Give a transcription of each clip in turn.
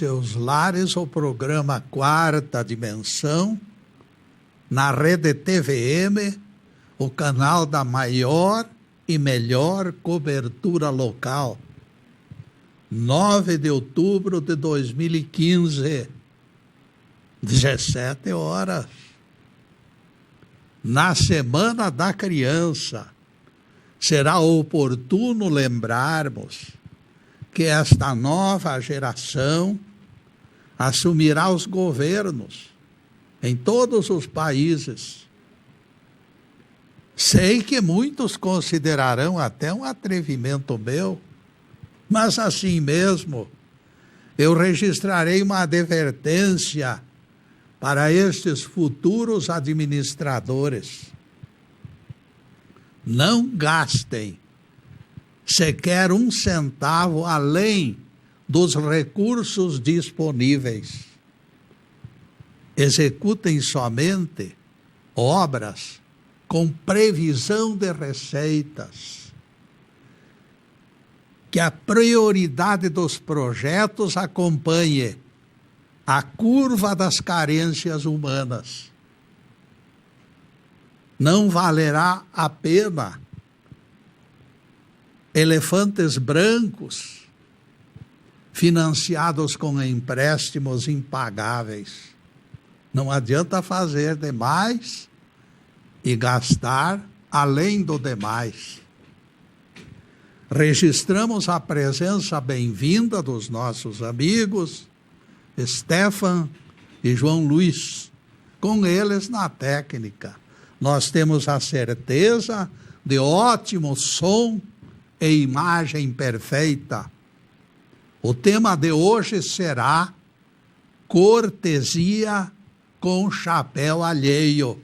seus lares o programa Quarta Dimensão, na rede TVM, o canal da maior e melhor cobertura local. 9 de outubro de 2015, 17 horas. Na Semana da Criança, será oportuno lembrarmos que esta nova geração assumirá os governos em todos os países. Sei que muitos considerarão até um atrevimento meu, mas assim mesmo eu registrarei uma advertência para estes futuros administradores. Não gastem sequer um centavo além dos recursos disponíveis. Executem somente obras com previsão de receitas. Que a prioridade dos projetos acompanhe a curva das carências humanas. Não valerá a pena elefantes brancos financiados com empréstimos impagáveis. Não adianta fazer demais e gastar além do demais. Registramos a presença bem-vinda dos nossos amigos Stefan e João Luiz, com eles na técnica. Nós temos a certeza de ótimo som e imagem perfeita. O tema de hoje será cortesia com chapéu alheio.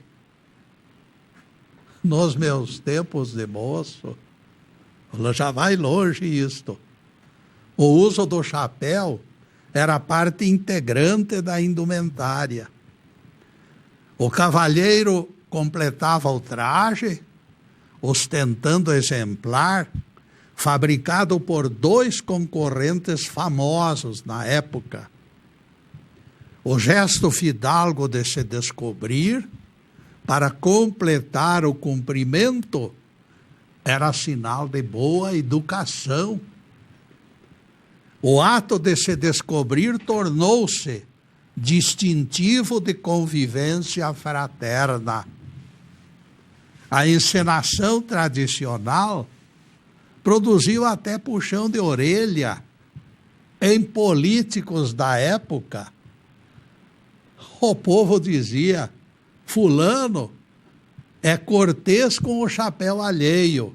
Nos meus tempos de moço, já vai longe isto. O uso do chapéu era parte integrante da indumentária. O cavalheiro completava o traje, ostentando exemplar, fabricado por 2 concorrentes famosos na época. O gesto fidalgo de se descobrir, para completar o cumprimento, era sinal de boa educação. O ato de se descobrir tornou-se distintivo de convivência fraterna. A encenação tradicional produziu até puxão de orelha em políticos da época. O povo dizia: fulano é cortês com o chapéu alheio.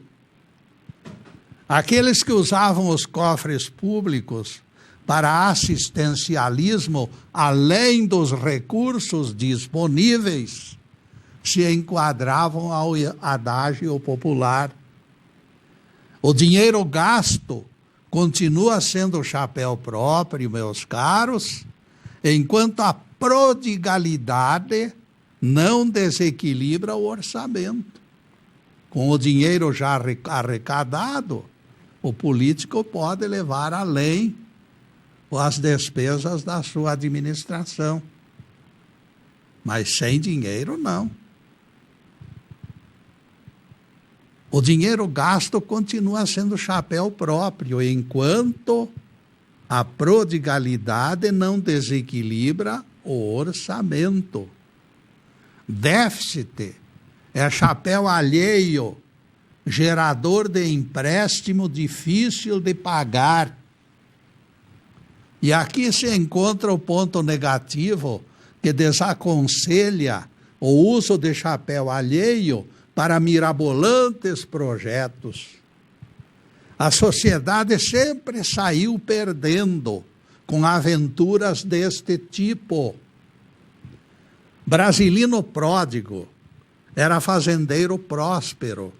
Aqueles que usavam os cofres públicos para assistencialismo além dos recursos disponíveis se enquadravam ao adágio popular. O dinheiro gasto continua sendo o chapéu próprio, meus caros, enquanto a prodigalidade não desequilibra o orçamento. Com o dinheiro já arrecadado, o político pode levar além as despesas da sua administração. Mas sem dinheiro, não. O dinheiro gasto continua sendo chapéu próprio, enquanto a prodigalidade não desequilibra o orçamento. Déficit é chapéu alheio, gerador de empréstimo difícil de pagar. E aqui se encontra o ponto negativo que desaconselha o uso de chapéu alheio para mirabolantes projetos. A sociedade sempre saiu perdendo com aventuras deste tipo. Brasilino pródigo era fazendeiro próspero,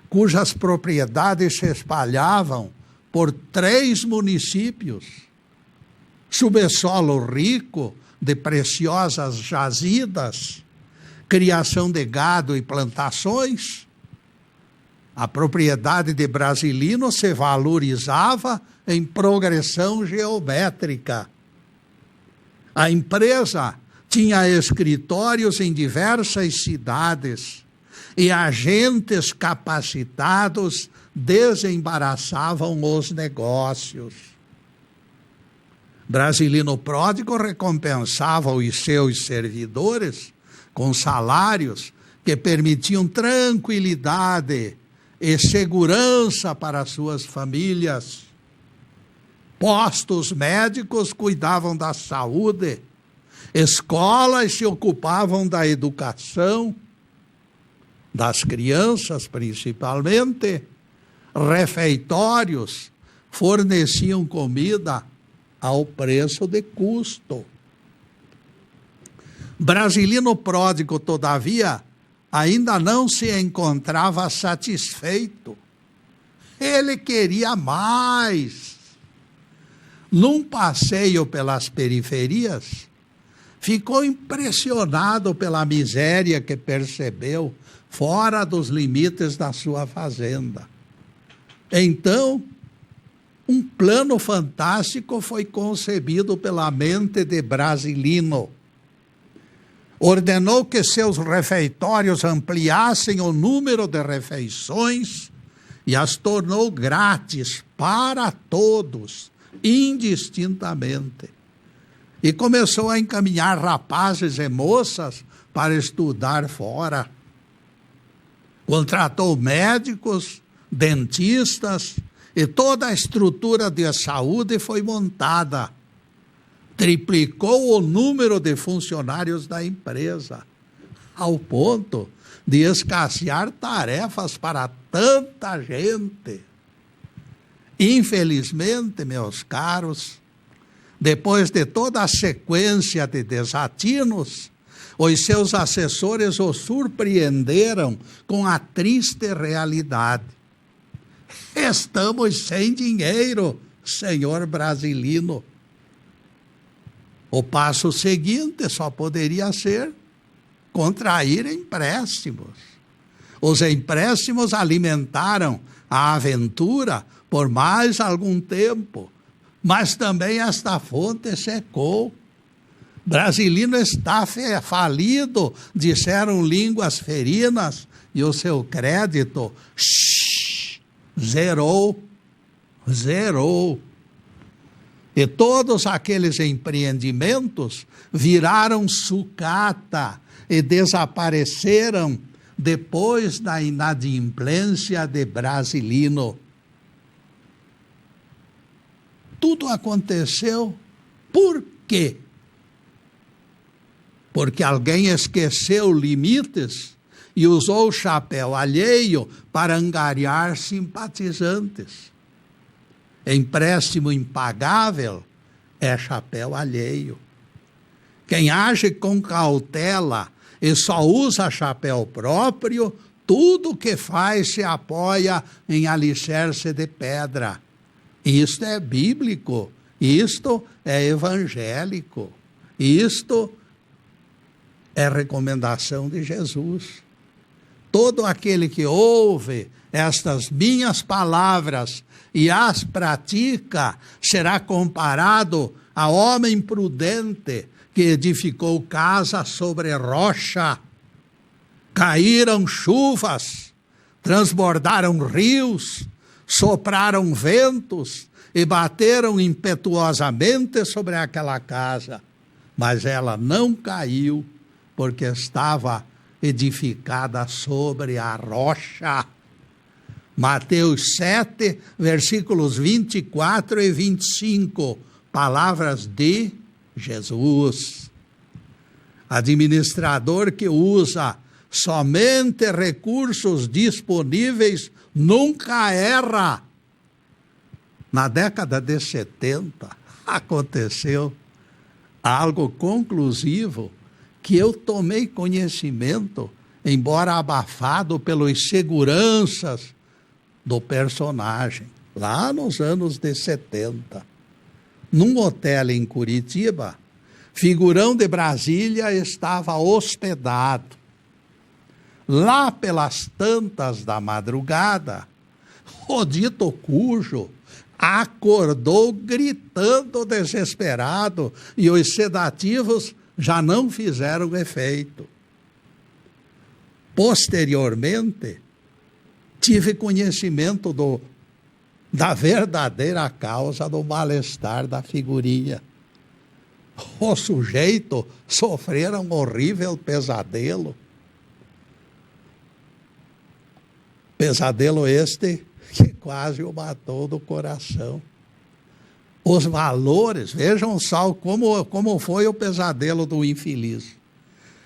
cujas propriedades se espalhavam por 3 municípios. Subsolo rico de preciosas jazidas, criação de gado e plantações. A propriedade de Brasilino se valorizava em progressão geométrica. A empresa tinha escritórios em diversas cidades e agentes capacitados desembaraçavam os negócios. Brasilino Pródigo recompensava os seus servidores com salários que permitiam tranquilidade e segurança para suas famílias. Postos médicos cuidavam da saúde, escolas se ocupavam da educação, das crianças principalmente, refeitórios forneciam comida ao preço de custo. Brasilino Pródigo, todavia, ainda não se encontrava satisfeito. Ele queria mais. Num passeio pelas periferias, ficou impressionado pela miséria que percebeu fora dos limites da sua fazenda. Então, um plano fantástico foi concebido pela mente de Brasilino. Ordenou que seus refeitórios ampliassem o número de refeições e as tornou grátis para todos, indistintamente. E começou a encaminhar rapazes e moças para estudar fora. Contratou médicos, dentistas, e toda a estrutura de saúde foi montada. Triplicou o número de funcionários da empresa, ao ponto de escassear tarefas para tanta gente. Infelizmente, meus caros, depois de toda a sequência de desatinos, os seus assessores o surpreenderam com a triste realidade. Estamos sem dinheiro, senhor Brasilino. O passo seguinte só poderia ser contrair empréstimos. Os empréstimos alimentaram a aventura por mais algum tempo, mas também esta fonte secou. Brasilino está falido, disseram línguas ferinas, e o seu crédito zerou. E todos aqueles empreendimentos viraram sucata e desapareceram depois da inadimplência de Brasilino. Tudo aconteceu por quê? Porque alguém esqueceu limites e usou o chapéu alheio para angariar simpatizantes. Empréstimo impagável é chapéu alheio. Quem age com cautela e só usa chapéu próprio, tudo que faz se apoia em alicerce de pedra. Isto é bíblico, isto é evangélico, isto é recomendação de Jesus. Todo aquele que ouve estas minhas palavras e as pratica, será comparado a homem prudente que edificou casa sobre rocha. Caíram chuvas, transbordaram rios, sopraram ventos e bateram impetuosamente sobre aquela casa. Mas ela não caiu, porque estava edificada sobre a rocha. Mateus 7, versículos 24 e 25, palavras de Jesus. Administrador que usa somente recursos disponíveis nunca erra. Na década de 70, aconteceu algo conclusivo que eu tomei conhecimento, embora abafado pelos seguranças do personagem, lá nos anos de 70. Num hotel em Curitiba, figurão de Brasília estava hospedado. Lá pelas tantas da madrugada, o dito cujo acordou gritando desesperado e os sedativos já não fizeram efeito. Posteriormente, tive conhecimento da verdadeira causa do mal-estar da figurinha. O sujeito sofrera um horrível pesadelo. Pesadelo este que quase o matou do coração. Os valores, vejam só como foi o pesadelo do infeliz.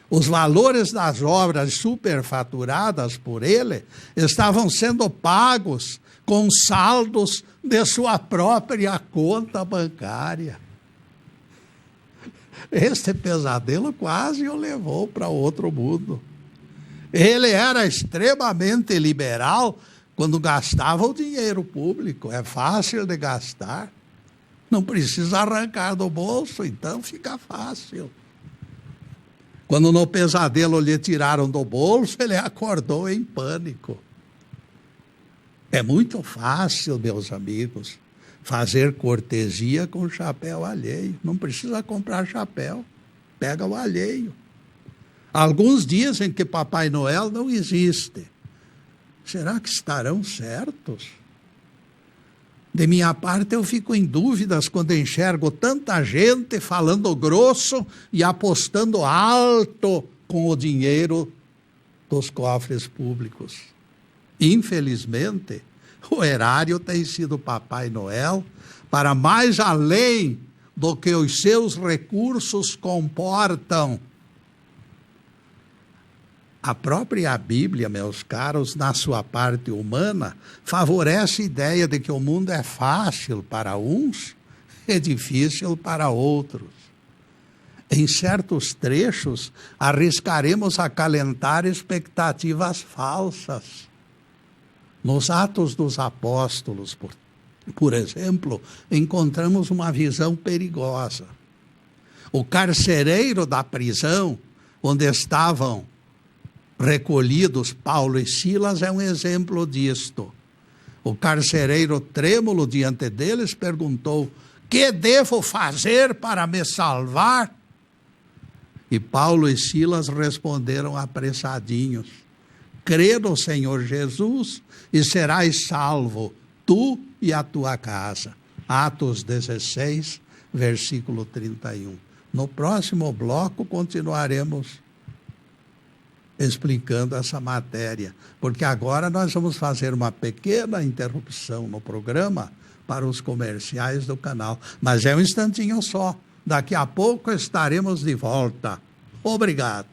Os valores das obras superfaturadas por ele estavam sendo pagos com saldos de sua própria conta bancária. Este pesadelo quase o levou para outro mundo. Ele era extremamente liberal quando gastava o dinheiro público. É fácil de gastar. Não precisa arrancar do bolso, então fica fácil. Quando no pesadelo lhe tiraram do bolso, ele acordou em pânico. É muito fácil, meus amigos, fazer cortesia com chapéu alheio. Não precisa comprar chapéu, pega o alheio. Alguns dizem que Papai Noel não existe. Será que estarão certos? De minha parte, eu fico em dúvidas quando enxergo tanta gente falando grosso e apostando alto com o dinheiro dos cofres públicos. Infelizmente, o erário tem sido Papai Noel para mais além do que os seus recursos comportam. A própria Bíblia, meus caros, na sua parte humana, favorece a ideia de que o mundo é fácil para uns e difícil para outros. Em certos trechos, arriscaremos acalentar expectativas falsas. Nos Atos dos Apóstolos, por exemplo, encontramos uma visão perigosa. O carcereiro da prisão, onde estavam recolhidos Paulo e Silas, é um exemplo disto. O carcereiro, trêmulo diante deles, perguntou: que devo fazer para me salvar? E Paulo e Silas responderam apressadinhos: crê no Senhor Jesus e serás salvo, tu e a tua casa. Atos 16, versículo 31. No próximo bloco continuaremos explicando essa matéria, porque agora nós vamos fazer uma pequena interrupção no programa para os comerciais do canal. Mas é um instantinho só. Daqui a pouco estaremos de volta. Obrigado.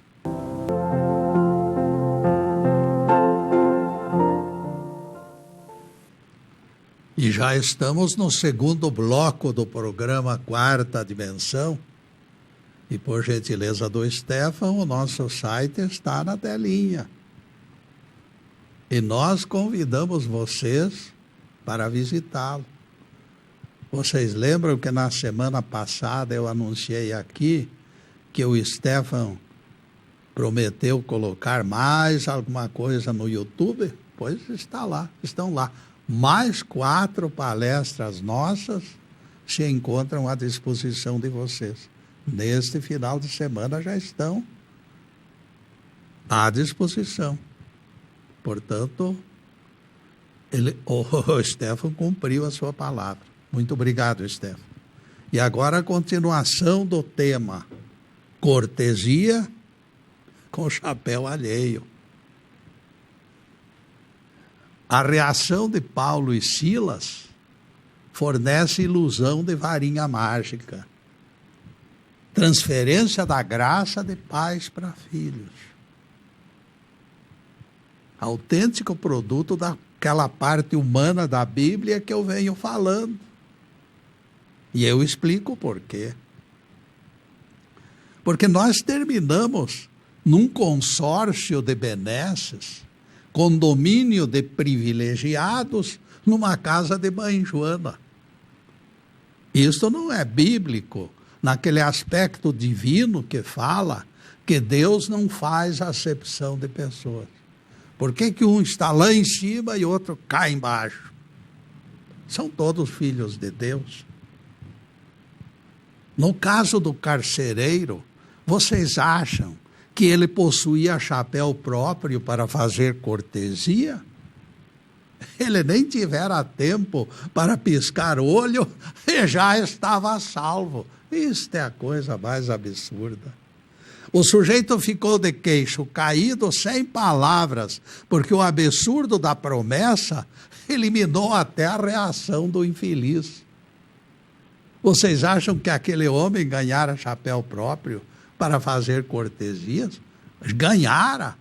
E já estamos no segundo bloco do programa Quarta Dimensão. E por gentileza do Stefan, o nosso site está na telinha. E nós convidamos vocês para visitá-lo. Vocês lembram que na semana passada eu anunciei aqui que o Stefan prometeu colocar mais alguma coisa no YouTube? Pois estão lá. Mais 4 palestras nossas se encontram à disposição de vocês. Neste final de semana já estão à disposição. Portanto, o Stefan cumpriu a sua palavra. Muito obrigado, Stefan. E agora a continuação do tema: cortesia com chapéu alheio. A reação de Paulo e Silas fornece ilusão de varinha mágica. Transferência da graça de pais para filhos. Autêntico produto daquela parte humana da Bíblia que eu venho falando. E eu explico por quê. Porque nós terminamos num consórcio de benesses, condomínio de privilegiados, numa casa de mãe Joana. Isso não é bíblico, naquele aspecto divino que fala que Deus não faz acepção de pessoas. Por que um está lá em cima e outro cá embaixo? São todos filhos de Deus. No caso do carcereiro, vocês acham que ele possuía chapéu próprio para fazer cortesia? Ele nem tivera tempo para piscar olho e já estava salvo. Isto é a coisa mais absurda. O sujeito ficou de queixo caído, sem palavras, porque o absurdo da promessa eliminou até a reação do infeliz. Vocês acham que aquele homem ganhara chapéu próprio para fazer cortesias? Ganhara.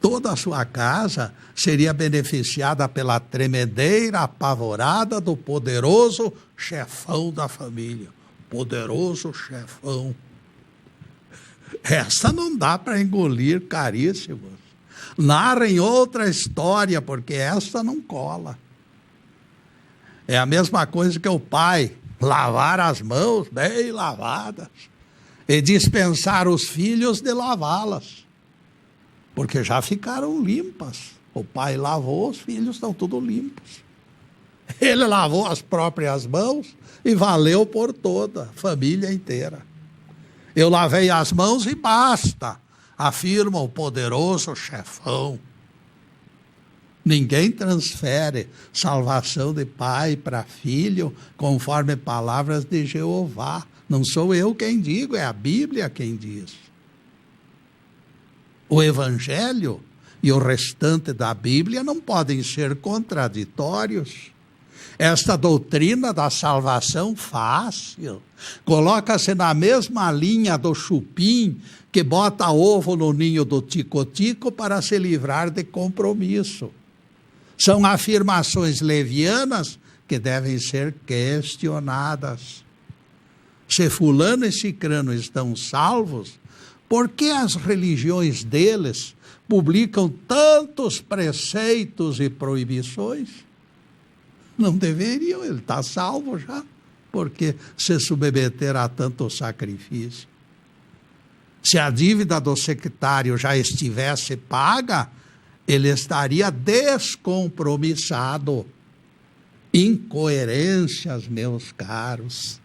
Toda a sua casa seria beneficiada pela tremedeira apavorada do poderoso chefão da família. Poderoso chefão. Essa não dá para engolir, caríssimos. Narrem outra história, porque essa não cola. É a mesma coisa que o pai lavar as mãos bem lavadas e dispensar os filhos de lavá-las, porque já ficaram limpas. O pai lavou, os filhos estão tudo limpos. Ele lavou as próprias mãos e valeu por toda a família inteira. Eu lavei as mãos e basta, afirma o poderoso chefão. Ninguém transfere salvação de pai para filho conforme palavras de Jeová. Não sou eu quem digo, é a Bíblia quem diz. O Evangelho e o restante da Bíblia não podem ser contraditórios. Esta doutrina da salvação fácil coloca-se na mesma linha do chupim que bota ovo no ninho do tico-tico para se livrar de compromisso. São afirmações levianas que devem ser questionadas. Se fulano e cicrano estão salvos, por que as religiões deles publicam tantos preceitos e proibições? Não deveriam, ele está salvo já, porque se submeter a tanto sacrifício. Se a dívida do sectário já estivesse paga, ele estaria descompromissado. Incoerências, meus caros,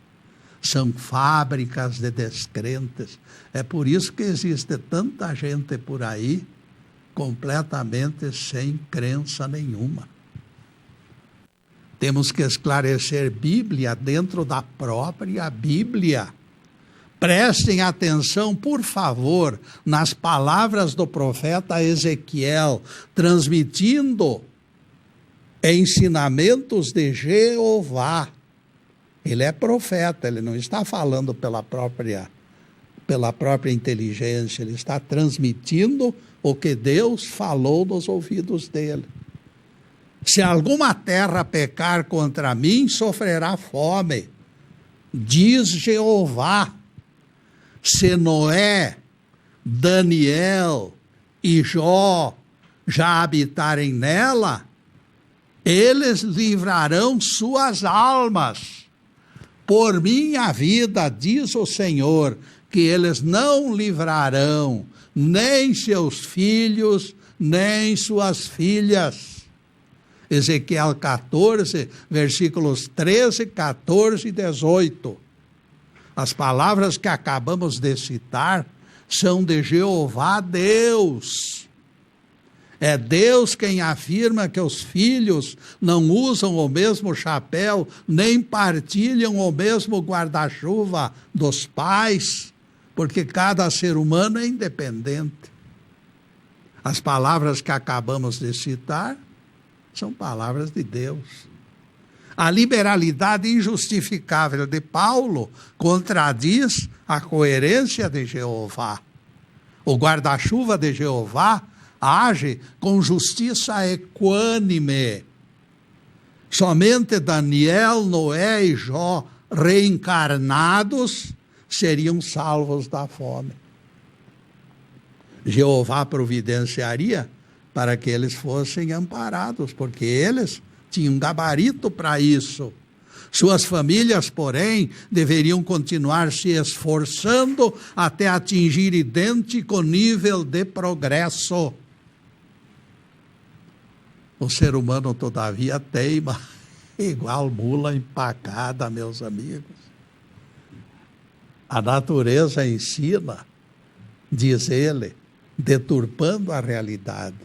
são fábricas de descrentes. É por isso que existe tanta gente por aí completamente sem crença nenhuma. Temos que esclarecer Bíblia dentro da própria Bíblia. Prestem atenção, por favor, nas palavras do profeta Ezequiel, transmitindo ensinamentos de Jeová. Ele é profeta, ele não está falando pela própria inteligência, ele está transmitindo o que Deus falou nos ouvidos dele. Se alguma terra pecar contra mim, sofrerá fome, diz Jeová. Se Noé, Daniel e Jó já habitarem nela, eles livrarão suas almas. Por minha vida, diz o Senhor, que eles não livrarão nem seus filhos, nem suas filhas. Ezequiel 14, versículos 13, 14 e 18. As palavras que acabamos de citar são de Jeová Deus. É Deus quem afirma que os filhos não usam o mesmo chapéu, nem partilham o mesmo guarda-chuva dos pais, porque cada ser humano é independente. As palavras que acabamos de citar são palavras de Deus. A liberalidade injustificável de Paulo contradiz a coerência de Jeová. O guarda-chuva de Jeová age com justiça equânime. Somente Daniel, Noé e Jó, reencarnados, seriam salvos da fome. Jeová providenciaria para que eles fossem amparados, porque eles tinham gabarito para isso. Suas famílias, porém, deveriam continuar se esforçando até atingir idêntico nível de progresso. O ser humano, todavia, teima igual mula empacada, meus amigos. A natureza ensina, diz ele, deturpando a realidade.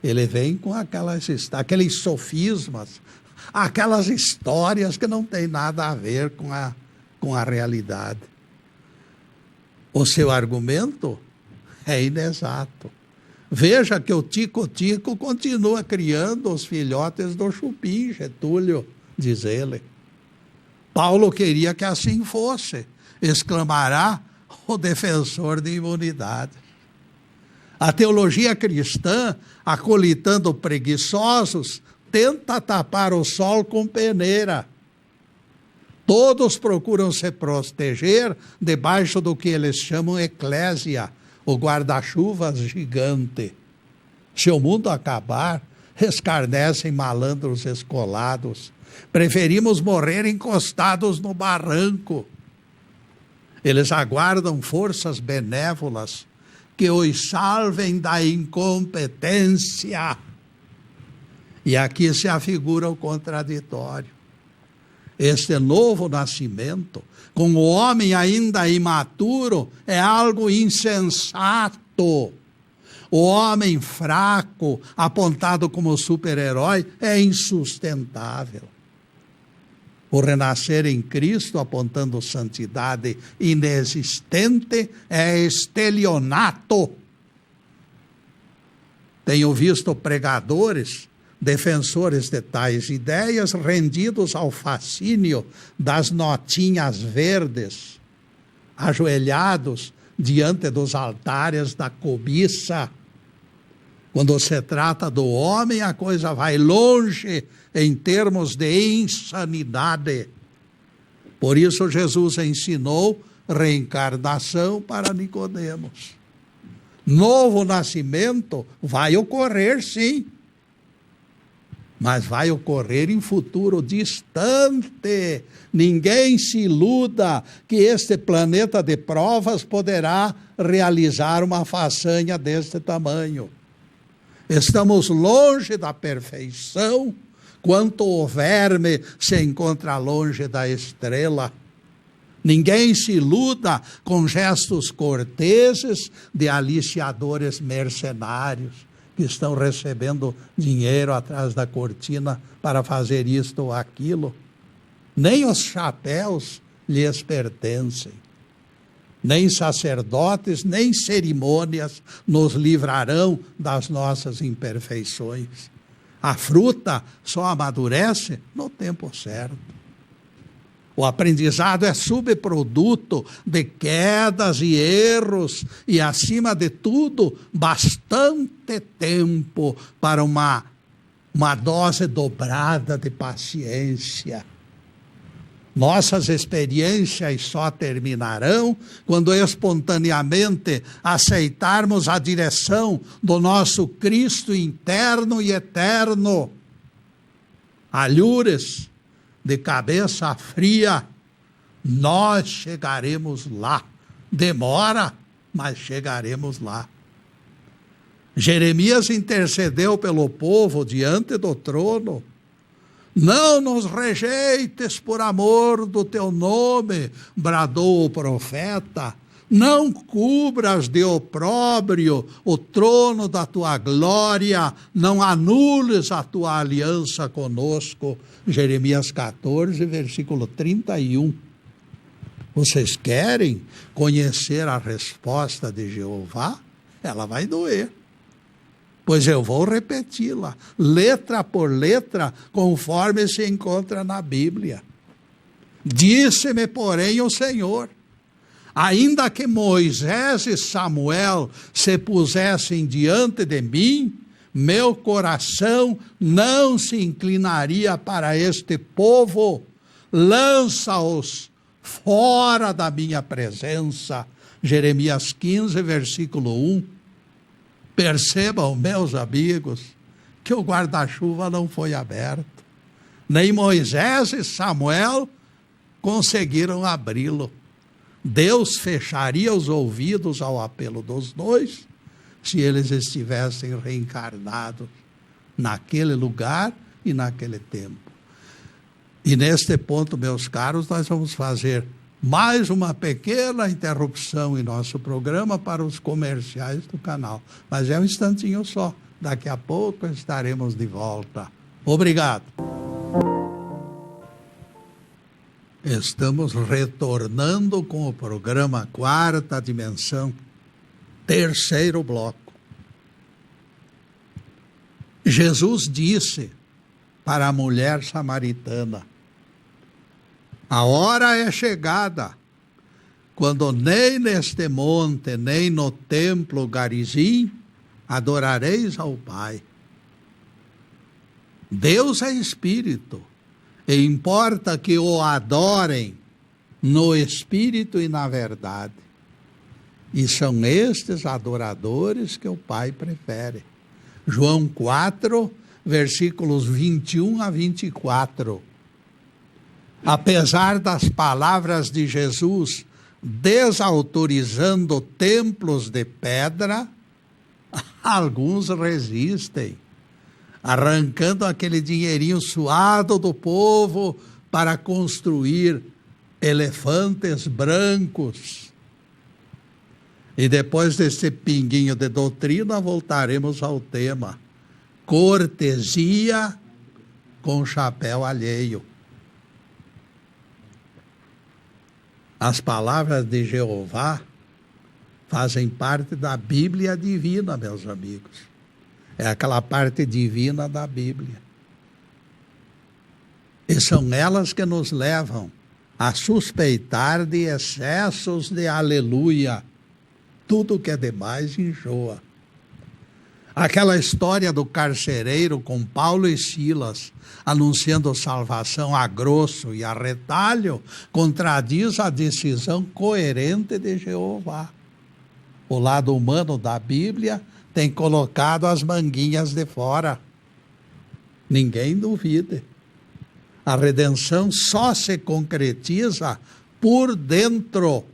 Ele vem com aqueles sofismas, aquelas histórias que não têm nada a ver com a realidade. O seu argumento é inexato. Veja que o Tico-Tico continua criando os filhotes do chupim, Getúlio, diz ele. Paulo queria que assim fosse, exclamará o defensor de imunidade. A teologia cristã, acolitando preguiçosos, tenta tapar o sol com peneira. Todos procuram se proteger debaixo do que eles chamam eclésia, o guarda-chuvas gigante. Se o mundo acabar, escarnecem malandros escolados. Preferimos morrer encostados no barranco. Eles aguardam forças benévolas que os salvem da incompetência. E aqui se afigura o contraditório. Este novo nascimento, com o homem ainda imaturo, é algo insensato. O homem fraco, apontado como super-herói, é insustentável. O renascer em Cristo, apontando santidade inexistente, é estelionato. Tenho visto pregadores, defensores de tais ideias, rendidos ao fascínio das notinhas verdes, ajoelhados diante dos altares da cobiça. Quando se trata do homem, a coisa vai longe em termos de insanidade. Por isso Jesus ensinou reencarnação para Nicodemos. Novo nascimento vai ocorrer, sim, mas vai ocorrer em futuro distante. Ninguém se iluda que este planeta de provas poderá realizar uma façanha deste tamanho. Estamos longe da perfeição, quanto o verme se encontra longe da estrela. Ninguém se iluda com gestos corteses de aliciadores mercenários que estão recebendo dinheiro atrás da cortina para fazer isto ou aquilo. Nem os chapéus lhes pertencem. Nem sacerdotes, nem cerimônias nos livrarão das nossas imperfeições. A fruta só amadurece no tempo certo. O aprendizado é subproduto de quedas e erros e, acima de tudo, bastante tempo para uma dose dobrada de paciência. Nossas experiências só terminarão quando espontaneamente aceitarmos a direção do nosso Cristo interno e eterno. Alhures de cabeça fria, nós chegaremos lá. Demora, mas chegaremos lá. Jeremias intercedeu pelo povo diante do trono. Não nos rejeites por amor do teu nome, bradou o profeta. Não cubras de opróbrio o trono da tua glória, não anules a tua aliança conosco. Jeremias 14, versículo 31. Vocês querem conhecer a resposta de Jeová? Ela vai doer. Pois eu vou repeti-la, letra por letra, conforme se encontra na Bíblia. Disse-me, porém, o Senhor: ainda que Moisés e Samuel se pusessem diante de mim, meu coração não se inclinaria para este povo. Lança-os fora da minha presença. Jeremias 15, versículo 1. Percebam, meus amigos, que o guarda-chuva não foi aberto. Nem Moisés e Samuel conseguiram abri-lo. Deus fecharia os ouvidos ao apelo dos dois se eles estivessem reencarnados naquele lugar e naquele tempo. E neste ponto, meus caros, nós vamos fazer mais uma pequena interrupção em nosso programa para os comerciais do canal. Mas é um instantinho só. Daqui a pouco estaremos de volta. Obrigado. Estamos retornando com o programa Quarta Dimensão, terceiro bloco. Jesus disse para a mulher samaritana: a hora é chegada, quando nem neste monte, nem no templo Garizim, adorareis ao Pai. Deus é Espírito, e importa que o adorem no Espírito e na verdade. E são estes adoradores que o Pai prefere. João 4, versículos 21 a 24. Apesar das palavras de Jesus desautorizando templos de pedra, alguns resistem, arrancando aquele dinheirinho suado do povo para construir elefantes brancos. E depois desse pinguinho de doutrina, voltaremos ao tema: cortesia com chapéu alheio. As palavras de Jeová fazem parte da Bíblia divina, meus amigos. É aquela parte divina da Bíblia. E são elas que nos levam a suspeitar de excessos de aleluia. Tudo que é demais enjoa. Aquela história do carcereiro com Paulo e Silas anunciando salvação a grosso e a retalho contradiz a decisão coerente de Jeová. O lado humano da Bíblia tem colocado as manguinhas de fora. Ninguém duvide. A redenção só se concretiza por dentro.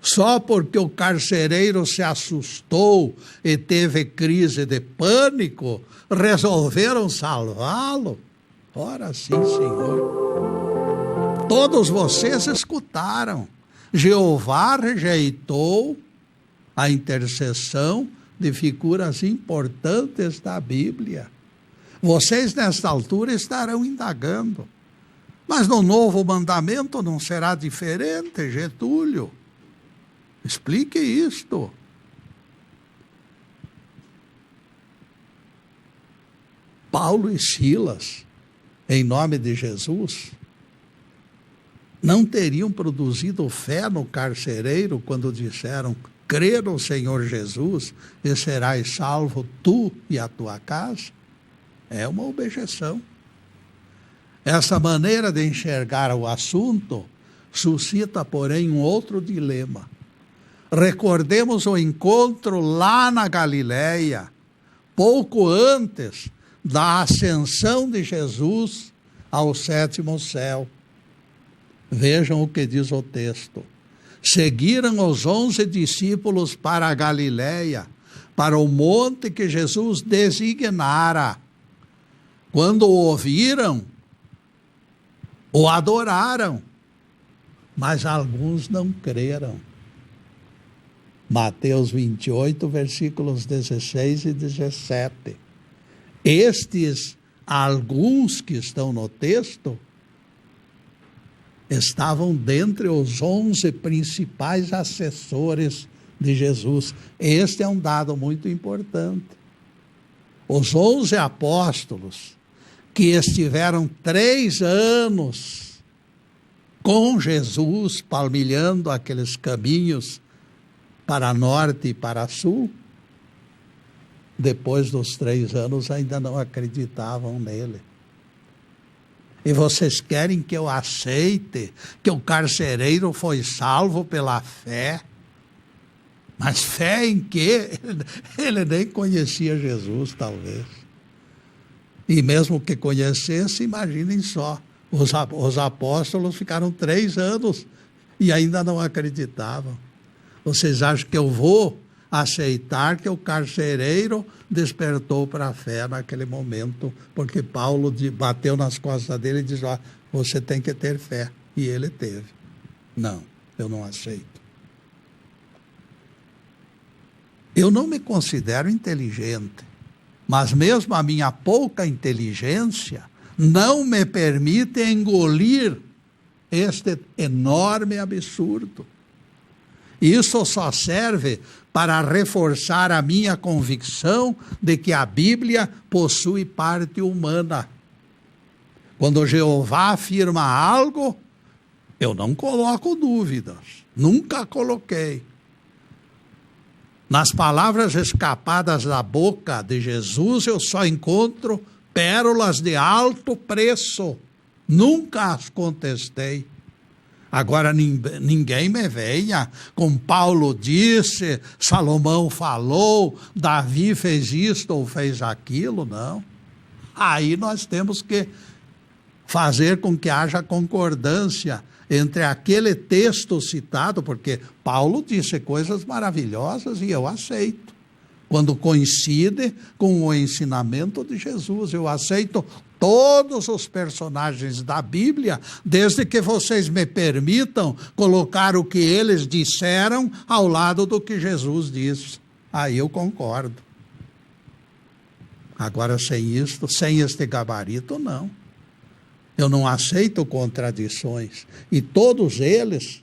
Só porque o carcereiro se assustou e teve crise de pânico, resolveram salvá-lo? Ora sim, Senhor. Todos vocês escutaram. Jeová rejeitou a intercessão de figuras importantes da Bíblia. Vocês, nesta altura, estarão indagando. Mas no novo mandamento não será diferente, Getúlio. Explique isto. Paulo e Silas, em nome de Jesus, não teriam produzido fé no carcereiro quando disseram: crê no Senhor Jesus e serás salvo tu e a tua casa? É uma objeção. Essa maneira de enxergar o assunto suscita, porém, um outro dilema. Recordemos o encontro lá na Galileia, pouco antes da ascensão de Jesus ao sétimo céu. Vejam o que diz o texto. Seguiram os 11 discípulos para a Galileia, para o monte que Jesus designara. Quando o ouviram, o adoraram, mas alguns não creram. Mateus 28, versículos 16 e 17. Estes alguns que estão no texto estavam dentre os 11 principais assessores de Jesus. Este é um dado muito importante. Os 11 apóstolos que estiveram 3 anos com Jesus, palmilhando aqueles caminhos para norte e para sul, depois dos 3 anos ainda não acreditavam nele. E vocês querem que eu aceite que o carcereiro foi salvo pela fé? Mas fé em quê? Ele nem conhecia Jesus, talvez. E mesmo que conhecesse, imaginem só, os apóstolos ficaram 3 anos e ainda não acreditavam. Vocês acham que eu vou aceitar que o carcereiro despertou para a fé naquele momento, porque Paulo bateu nas costas dele e disse: você tem que ter fé. E ele teve. Não, eu não aceito. Eu não me considero inteligente, mas mesmo a minha pouca inteligência não me permite engolir este enorme absurdo. Isso só serve para reforçar a minha convicção de que a Bíblia possui parte humana. Quando Jeová afirma algo, eu não coloco dúvidas, nunca coloquei. Nas palavras escapadas da boca de Jesus, eu só encontro pérolas de alto preço, nunca as contestei. Agora ninguém me venha com Paulo disse, Salomão falou, Davi fez isto ou fez aquilo, não. Aí nós temos que fazer com que haja concordância entre aquele texto citado, porque Paulo disse coisas maravilhosas e eu aceito. Quando coincide com o ensinamento de Jesus, eu aceito todos os personagens da Bíblia, desde que vocês me permitam colocar o que eles disseram ao lado do que Jesus disse. Aí eu concordo. Agora, sem isto, sem este gabarito, não. Eu não aceito contradições. E todos eles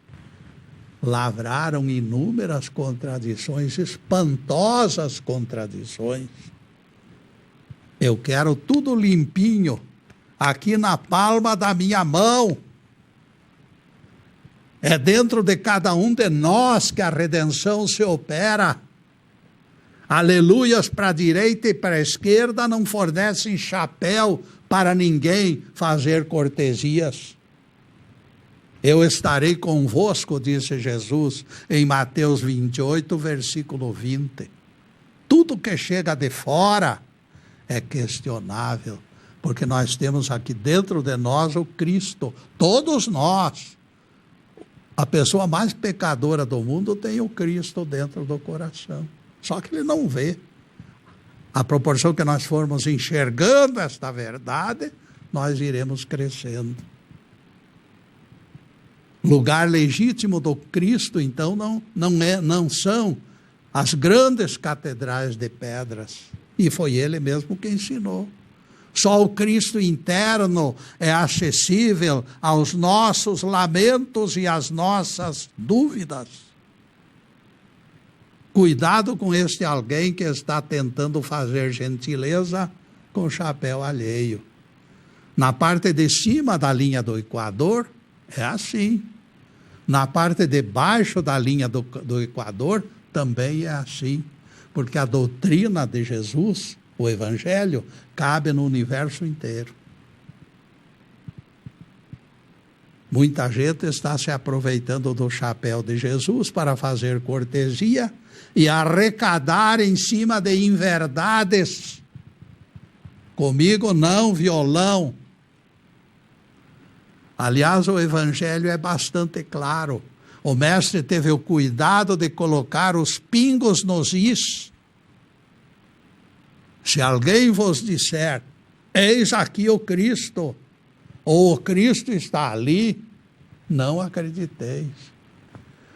lavraram inúmeras contradições, espantosas contradições. Eu quero tudo limpinho, aqui na palma da minha mão. É dentro de cada um de nós que a redenção se opera. Aleluias para a direita e para a esquerda não fornecem chapéu para ninguém fazer cortesias. Eu estarei convosco, disse Jesus, em Mateus 28, versículo 20. Tudo que chega de fora é questionável, porque nós temos aqui dentro de nós o Cristo, todos nós. A pessoa mais pecadora do mundo tem o Cristo dentro do coração, só que ele não vê. À proporção que nós formos enxergando esta verdade, nós iremos crescendo. Lugar legítimo do Cristo, então, não são as grandes catedrais de pedras. E foi ele mesmo que ensinou. Só o Cristo interno é acessível aos nossos lamentos e às nossas dúvidas. Cuidado com este alguém que está tentando fazer gentileza com o chapéu alheio. Na parte de cima da linha do Equador, é assim. Na parte de baixo da linha do Equador, também é assim. Porque a doutrina de Jesus, o Evangelho, cabe no universo inteiro. Muita gente está se aproveitando do chapéu de Jesus para fazer cortesia e arrecadar em cima de inverdades. Comigo não, violão. Aliás, o Evangelho é bastante claro. O mestre teve o cuidado de colocar os pingos nos is. Se alguém vos disser, eis aqui o Cristo, ou o Cristo está ali, não acrediteis.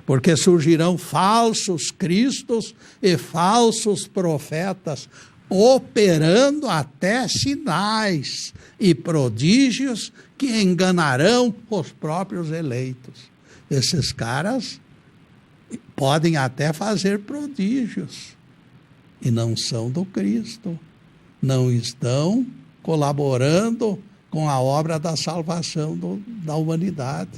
Porque surgirão falsos cristos e falsos profetas, operando até sinais e prodígios que enganarão os próprios eleitos. Esses caras podem até fazer prodígios e não são do Cristo, não estão colaborando com a obra da salvação da humanidade.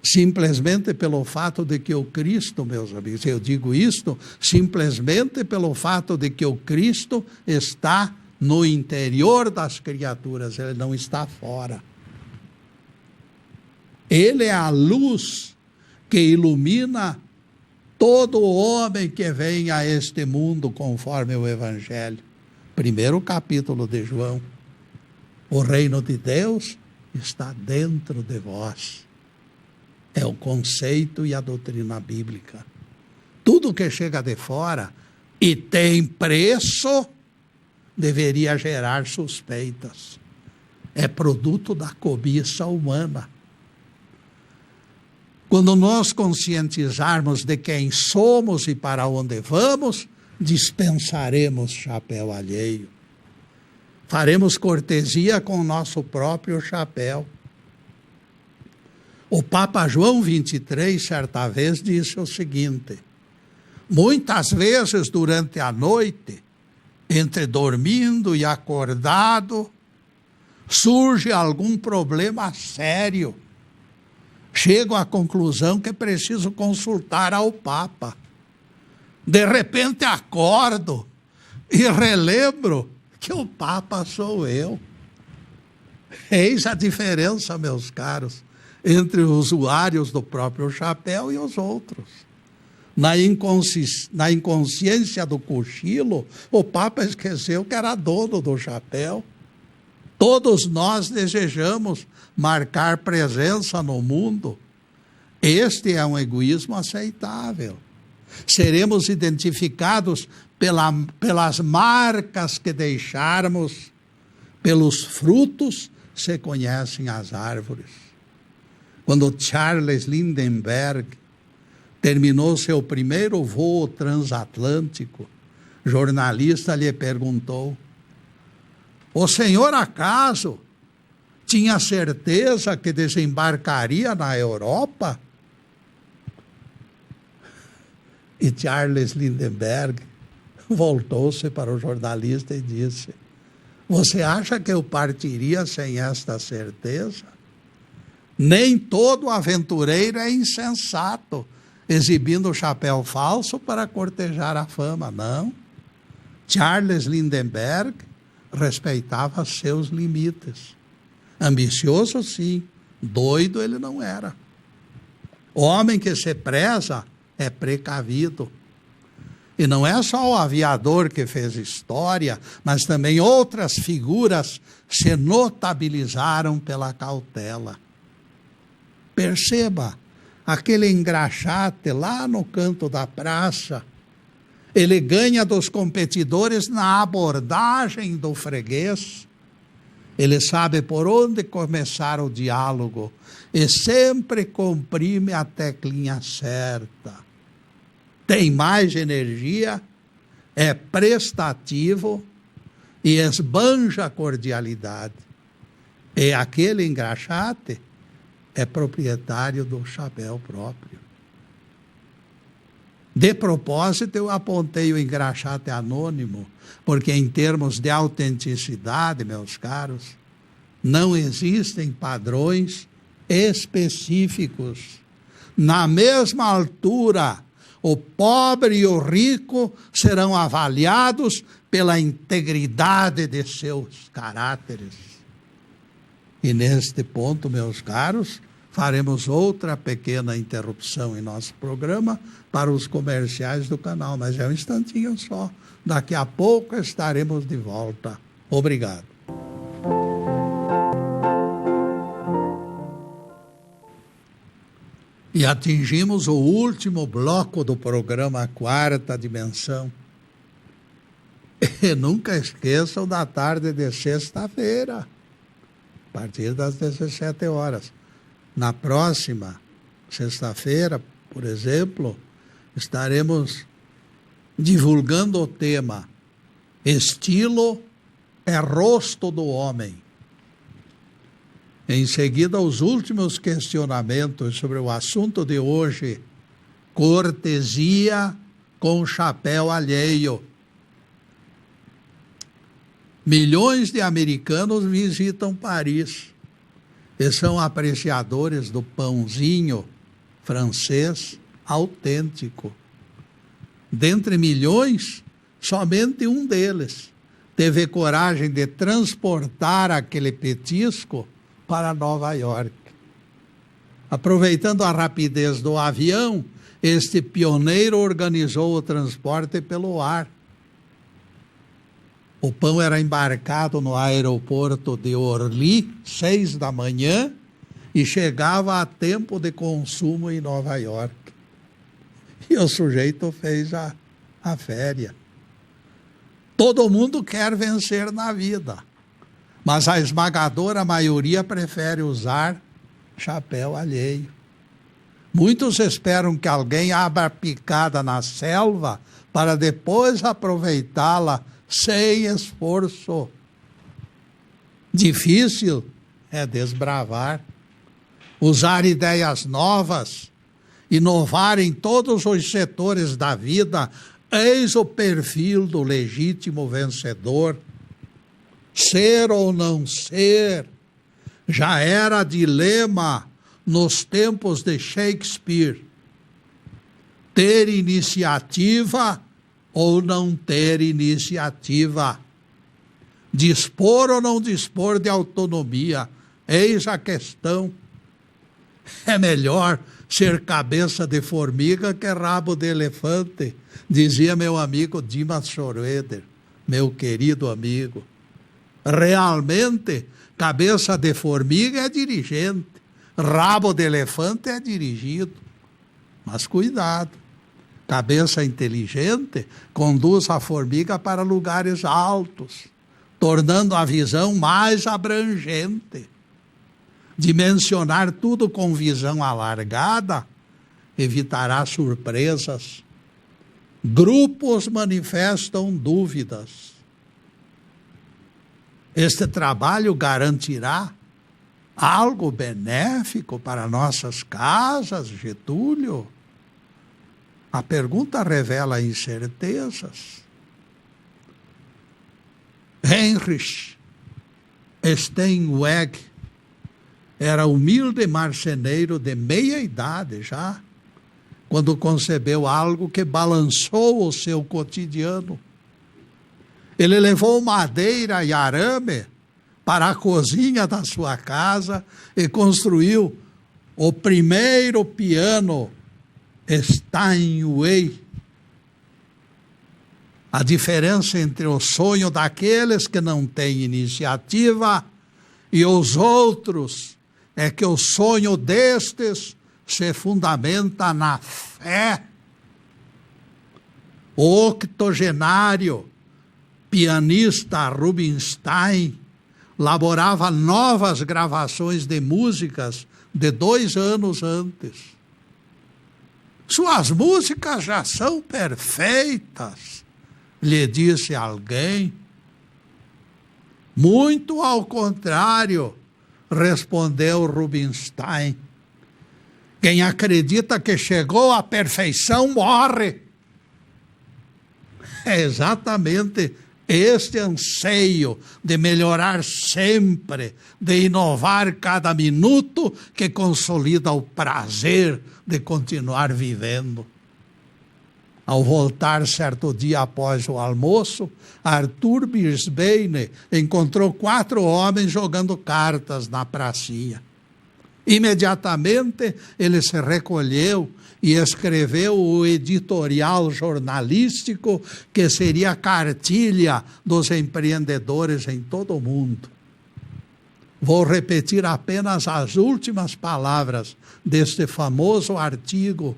Simplesmente pelo fato de que o Cristo, meus amigos, eu digo isto, simplesmente pelo fato de que o Cristo está no interior das criaturas, ele não está fora. Ele é a luz que ilumina todo homem que vem a este mundo conforme o Evangelho. Primeiro capítulo de João. O reino de Deus está dentro de vós. É o conceito e a doutrina bíblica. Tudo que chega de fora e tem preço deveria gerar suspeitas. É produto da cobiça humana. Quando nós conscientizarmos de quem somos e para onde vamos, dispensaremos chapéu alheio. Faremos cortesia com o nosso próprio chapéu. O Papa João 23, certa vez, disse o seguinte: muitas vezes durante a noite, entre dormindo e acordado, surge algum problema sério. Chego à conclusão que preciso consultar ao Papa. De repente acordo e relembro que o Papa sou eu. Eis a diferença, meus caros, entre os usuários do próprio chapéu e os outros. Na inconsciência do cochilo, o Papa esqueceu que era dono do chapéu. Todos nós desejamos marcar presença no mundo. Este é um egoísmo aceitável. Seremos identificados pelas marcas que deixarmos, pelos frutos se conhecem as árvores. Quando Charles Lindbergh terminou seu primeiro voo transatlântico, jornalista lhe perguntou: o senhor acaso tinha certeza que desembarcaria na Europa? E Charles Lindbergh voltou-se para o jornalista e disse: você acha que eu partiria sem esta certeza? Nem todo aventureiro é insensato, exibindo o chapéu falso para cortejar a fama, não. Charles Lindbergh respeitava seus limites. Ambicioso, sim. Doido ele não era. Homem que se preza é precavido. E não é só o aviador que fez história, mas também outras figuras se notabilizaram pela cautela. Perceba, aquele engraxate lá no canto da praça, ele ganha dos competidores na abordagem do freguês. Ele sabe por onde começar o diálogo e sempre comprime a teclinha certa. Tem mais energia, é prestativo e esbanja a cordialidade. E aquele engraxate é proprietário do chapéu próprio. De propósito, eu apontei o engraxate anônimo, porque em termos de autenticidade, meus caros, não existem padrões específicos. Na mesma altura, o pobre e o rico serão avaliados pela integridade de seus caráteres. E neste ponto, meus caros, faremos outra pequena interrupção em nosso programa para os comerciais do canal, mas é um instantinho só. Daqui a pouco estaremos de volta. Obrigado. E atingimos o último bloco do programa Quarta Dimensão. E nunca esqueçam da tarde de sexta-feira, a partir das 17 horas. Na próxima sexta-feira, por exemplo, estaremos divulgando o tema Estilo é rosto do homem. Em seguida, os últimos questionamentos sobre o assunto de hoje, cortesia com chapéu alheio. Milhões de americanos visitam Paris e são apreciadores do pãozinho francês autêntico. Dentre milhões, somente um deles teve coragem de transportar aquele petisco para Nova York. Aproveitando a rapidez do avião, este pioneiro organizou o transporte pelo ar. O pão era embarcado no aeroporto de Orly, 6 da manhã, e chegava a tempo de consumo em Nova York. E o sujeito fez a féria. Todo mundo quer vencer na vida, mas a esmagadora maioria prefere usar chapéu alheio. Muitos esperam que alguém abra a picada na selva para depois aproveitá-la sem esforço. Difícil é desbravar, usar ideias novas, inovar em todos os setores da vida. Eis o perfil do legítimo vencedor. Ser ou não ser já era dilema nos tempos de Shakespeare. Ter iniciativa ou não ter iniciativa. Dispor ou não dispor de autonomia. Eis a questão. É melhor ser cabeça de formiga que rabo de elefante, dizia meu amigo Dimas Schroeder, meu querido amigo. Realmente, cabeça de formiga é dirigente, rabo de elefante é dirigido. Mas cuidado, cabeça inteligente conduz a formiga para lugares altos, tornando a visão mais abrangente. Dimensionar tudo com visão alargada evitará surpresas. Grupos manifestam dúvidas. Este trabalho garantirá algo benéfico para nossas casas, Getúlio? A pergunta revela incertezas. Heinrich Steinweg era humilde marceneiro de meia idade já, quando concebeu algo que balançou o seu cotidiano. Ele levou madeira e arame para a cozinha da sua casa e construiu o primeiro piano Steinway. A diferença entre o sonho daqueles que não têm iniciativa e os outros é que o sonho destes se fundamenta na fé. O octogenário pianista Rubinstein laborava novas gravações de músicas de 2 anos antes. Suas músicas já são perfeitas, lhe disse alguém. Muito ao contrário, respondeu Rubinstein. Quem acredita que chegou à perfeição morre. É exatamente este anseio de melhorar sempre, de inovar cada minuto, que consolida o prazer de continuar vivendo. Ao voltar certo dia após o almoço, Arthur Brisbane encontrou 4 homens jogando cartas na pracinha. Imediatamente ele se recolheu e escreveu o editorial jornalístico que seria a cartilha dos empreendedores em todo o mundo. Vou repetir apenas as últimas palavras deste famoso artigo.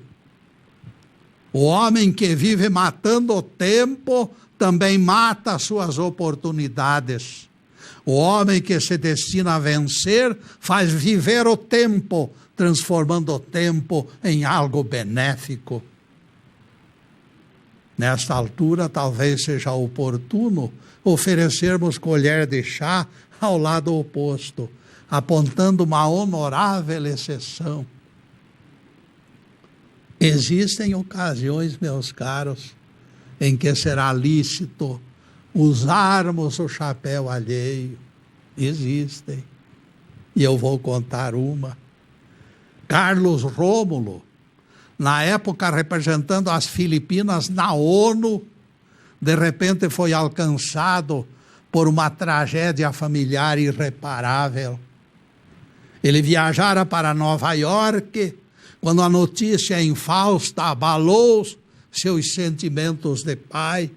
O homem que vive matando o tempo também mata suas oportunidades. O homem que se destina a vencer faz viver o tempo, transformando o tempo em algo benéfico. Nesta altura, talvez seja oportuno oferecermos colher de chá ao lado oposto, apontando uma honorável exceção. Existem ocasiões, meus caros, em que será lícito usarmos o chapéu alheio. Existem. E eu vou contar uma. Carlos Rômulo, na época representando as Filipinas na ONU, de repente foi alcançado por uma tragédia familiar irreparável. Ele viajara para Nova York, quando a notícia infausta abalou seus sentimentos de pai.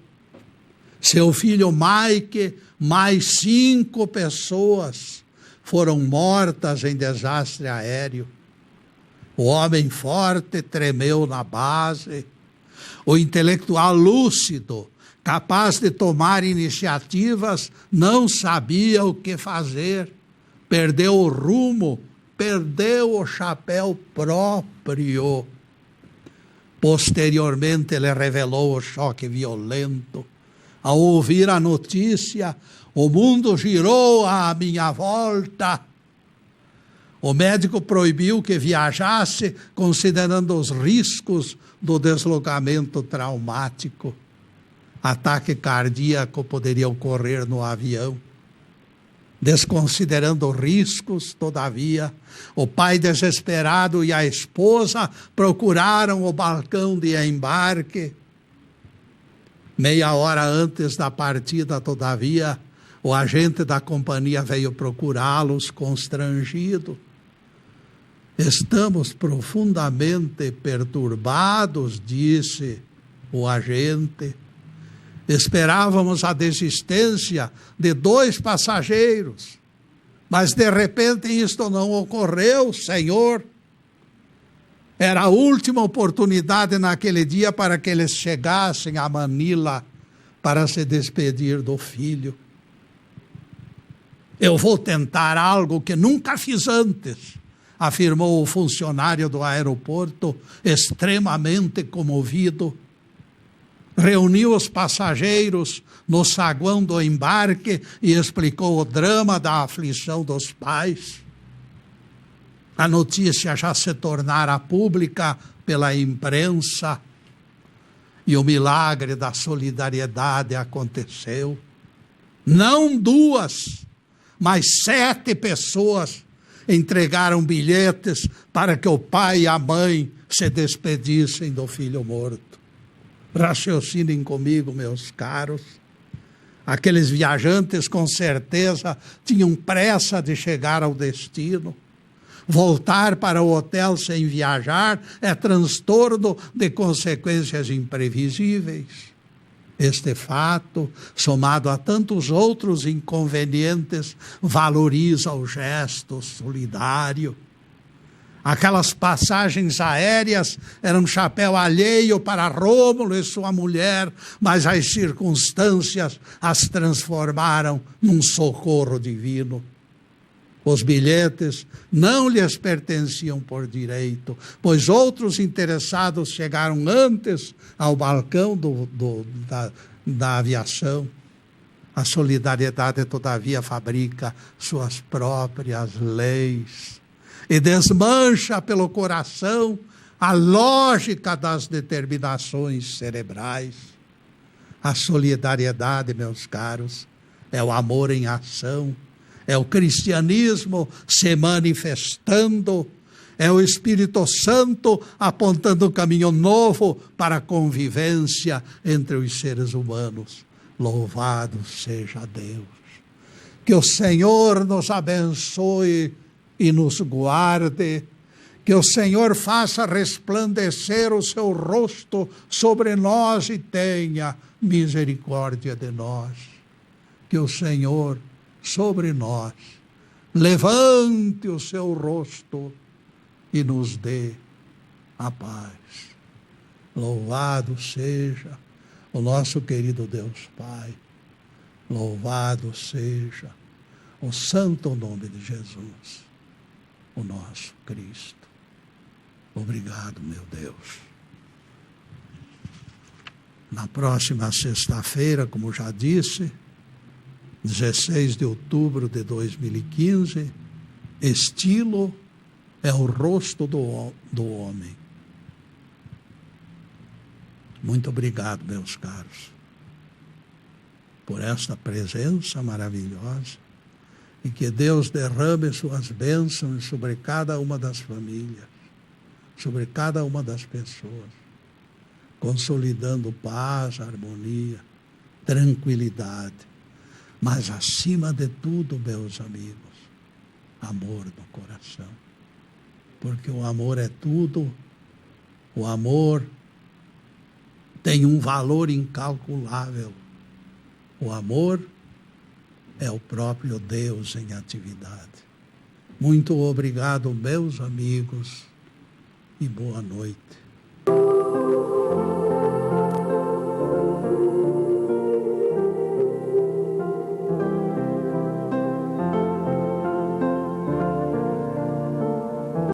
Seu filho Mike, mais 5 pessoas foram mortas em desastre aéreo. O homem forte tremeu na base, O intelectual lúcido, capaz de tomar iniciativas, não sabia o que fazer, perdeu o rumo, perdeu o chapéu próprio. Posteriormente, ele revelou o choque violento. Ao ouvir a notícia, o mundo girou à minha volta. O médico proibiu que viajasse, considerando os riscos do deslocamento traumático. Ataque cardíaco poderia ocorrer no avião. Desconsiderando riscos, todavia, o pai desesperado e a esposa procuraram o balcão de embarque. Meia hora antes da partida, todavia, o agente da companhia veio procurá-los constrangido. Estamos profundamente perturbados, disse o agente. Esperávamos a desistência de 2 passageiros, mas de repente isto não ocorreu, senhor. Era a última oportunidade naquele dia para que eles chegassem a Manila para se despedir do filho. Eu vou tentar algo que nunca fiz antes, afirmou o funcionário do aeroporto, extremamente comovido. Reuniu os passageiros no saguão do embarque e explicou o drama da aflição dos pais. A notícia já se tornara pública pela imprensa e o milagre da solidariedade aconteceu. Não 2, mas 7 pessoas entregaram bilhetes para que o pai e a mãe se despedissem do filho morto. Raciocinem comigo, meus caros. Aqueles viajantes com certeza tinham pressa de chegar ao destino. Voltar para o hotel sem viajar é transtorno de consequências imprevisíveis. Este fato, somado a tantos outros inconvenientes, valoriza o gesto solidário. Aquelas passagens aéreas eram um chapéu alheio para Rômulo e sua mulher, mas as circunstâncias as transformaram num socorro divino. Os bilhetes não lhes pertenciam por direito, pois outros interessados chegaram antes ao balcão da aviação. A solidariedade, todavia, fabrica suas próprias leis e desmancha pelo coração a lógica das determinações cerebrais. A solidariedade, meus caros, é o amor em ação, é o cristianismo se manifestando, é o Espírito Santo apontando um caminho novo para a convivência entre os seres humanos. Louvado seja Deus. Que o Senhor nos abençoe e nos guarde, que o Senhor faça resplandecer o seu rosto sobre nós e tenha misericórdia de nós. Que o Senhor, sobre nós, levante o seu rosto e nos dê a paz. Louvado seja o nosso querido Deus Pai. Louvado seja o santo nome de Jesus, o nosso Cristo. Obrigado, meu Deus. Na próxima sexta-feira, como já disse, 16 de outubro de 2015, estilo é o rosto do homem. Muito obrigado, meus caros, por esta presença maravilhosa. E que Deus derrame suas bênçãos sobre cada uma das famílias, sobre cada uma das pessoas, consolidando paz, harmonia, tranquilidade. Mas, acima de tudo, meus amigos, amor no coração. Porque o amor é tudo, o amor tem um valor incalculável. O amor é o próprio Deus em atividade. Muito obrigado, meus amigos, e boa noite.